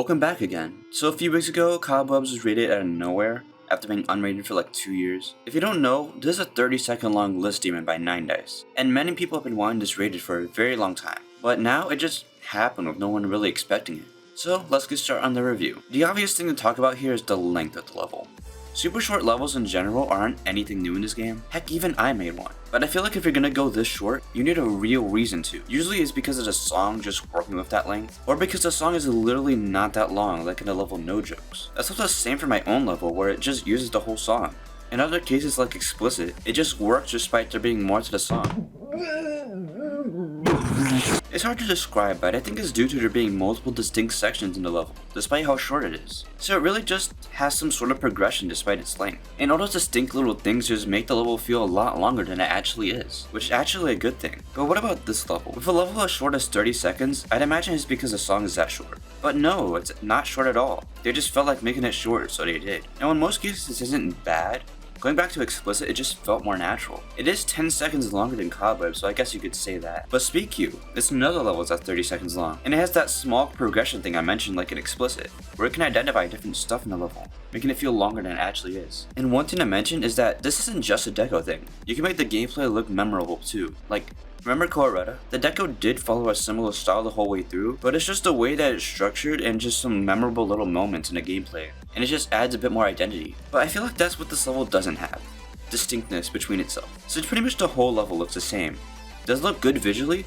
Welcome back again. So a few weeks ago, Cobwebs was rated out of nowhere after being unrated for like 2 years. If you don't know, this is a 30-second long list demon by NineDice, and many people have been wanting this rated for a very long time. But now it just happened with no one really expecting it. So let's get started on the review. The obvious thing to talk about here is the length of the level. Super short levels in general aren't anything new in this game. Heck, even I made one. But I feel like if you're gonna go this short, you need a real reason to. Usually it's because of the song just working with that length, or because the song is literally not that long, like in the level No Jokes. That's also the same for my own level, where it just uses the whole song. In other cases like Explicit, it just works despite there being more to the song. It's hard to describe, but I think it's due to there being multiple distinct sections in the level, despite how short it is. So it really just has some sort of progression despite its length. And all those distinct little things just make the level feel a lot longer than it actually is, which is actually a good thing. But what about this level? With a level as short as 30 seconds, I'd imagine it's because the song is that short. But no, it's not short at all. They just felt like making it short, so they did. Now in most cases this isn't bad. Going back to Explicit, it just felt more natural. It is 10 seconds longer than Cobwebs, so I guess you could say that. But Speak You, it's another level that's 30 seconds long, and it has that small progression thing I mentioned like in Explicit, where it can identify different stuff in the level, making it feel longer than it actually is. And one thing to mention is that this isn't just a deco thing. You can make the gameplay look memorable too. Like, remember Cobwebs? The deco did follow a similar style the whole way through, but it's just the way that it's structured and just some memorable little moments in the gameplay, and it just adds a bit more identity. But I feel like that's what this level doesn't have. Distinctness between itself. So pretty much the whole level looks the same. Does it look good visually?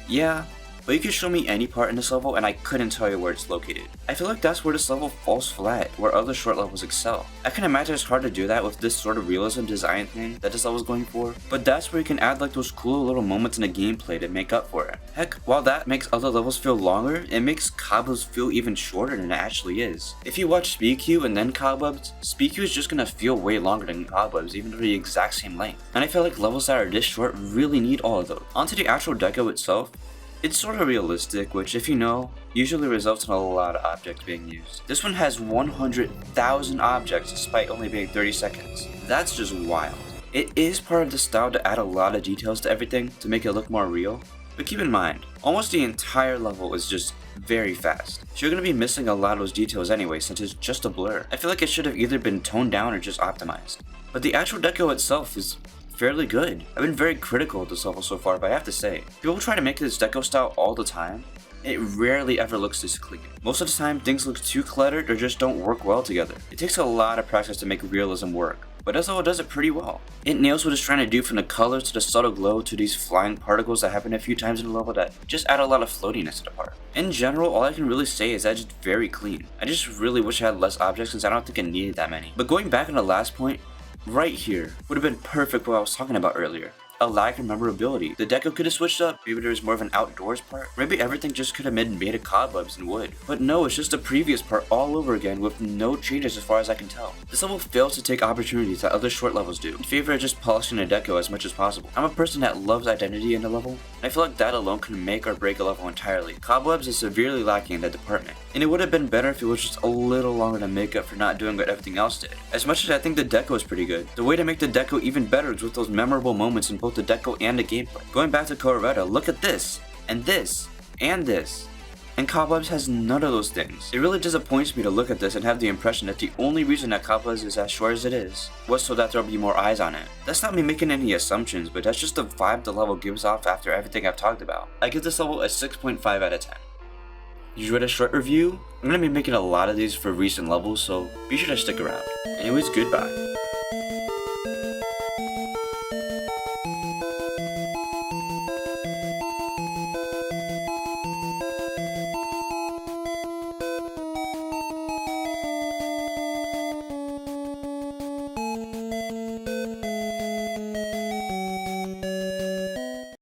Yeah, but you could show me any part in this level and I couldn't tell you where it's located. I feel like that's where this level falls flat, where other short levels excel. I can imagine it's hard to do that with this sort of realism design thing that this level is going for, but that's where you can add like those cool little moments in the gameplay to make up for it. Heck, while that makes other levels feel longer, it makes Cobwebs feel even shorter than it actually is. If you watch Speak You and then Cobwebs, Speak You is just gonna feel way longer than Cobwebs, even though they're the exact same length. And I feel like levels that are this short really need all of those. Onto the actual deco itself. It's sort of realistic, which if you know, usually results in a lot of objects being used. This one has 100,000 objects despite only being 30 seconds. That's just wild. It is part of the style to add a lot of details to everything to make it look more real, but keep in mind, almost the entire level is just very fast. So you're going to be missing a lot of those details anyway since it's just a blur. I feel like it should have either been toned down or just optimized. But the actual deco itself is fairly good. I've been very critical of this level so far, but I have to say, people try to make this deco style all the time. It rarely ever looks this clean. Most of the time, things look too cluttered or just don't work well together. It takes a lot of practice to make realism work, but this level does it pretty well. It nails what it's trying to do, from the colors to the subtle glow to these flying particles that happen a few times in the level that just add a lot of floatiness to the part. In general, all I can really say is that it's just very clean. I just really wish I had less objects since I don't think I needed that many. But going back on the last point, right here would have been perfect for what I was talking about earlier. A lack of memorability. The deco could have switched up. Maybe there was more of an outdoors part. Maybe everything just could have been made of cobwebs and wood. But no, it's just the previous part all over again with no changes as far as I can tell. This level fails to take opportunities that other short levels do, in favor of just polishing the deco as much as possible. I'm a person that loves identity in a level, and I feel like that alone can make or break a level entirely. Cobwebs is severely lacking in that department, and it would have been better if it was just a little longer to make up for not doing what everything else did. As much as I think the deco is pretty good, the way to make the deco even better is with those memorable moments in both the deco and the gameplay. Going back to Cobwebs, look at this, and this, and this. And Cobwebs has none of those things. It really disappoints me to look at this and have the impression that the only reason that Cobwebs is as short as it is was so that there'll be more eyes on it. That's not me making any assumptions, but that's just the vibe the level gives off after everything I've talked about. I give this level a 6.5 out of 10. You enjoyed a short review? I'm going to be making a lot of these for recent levels, so be sure to stick around. Anyways, goodbye.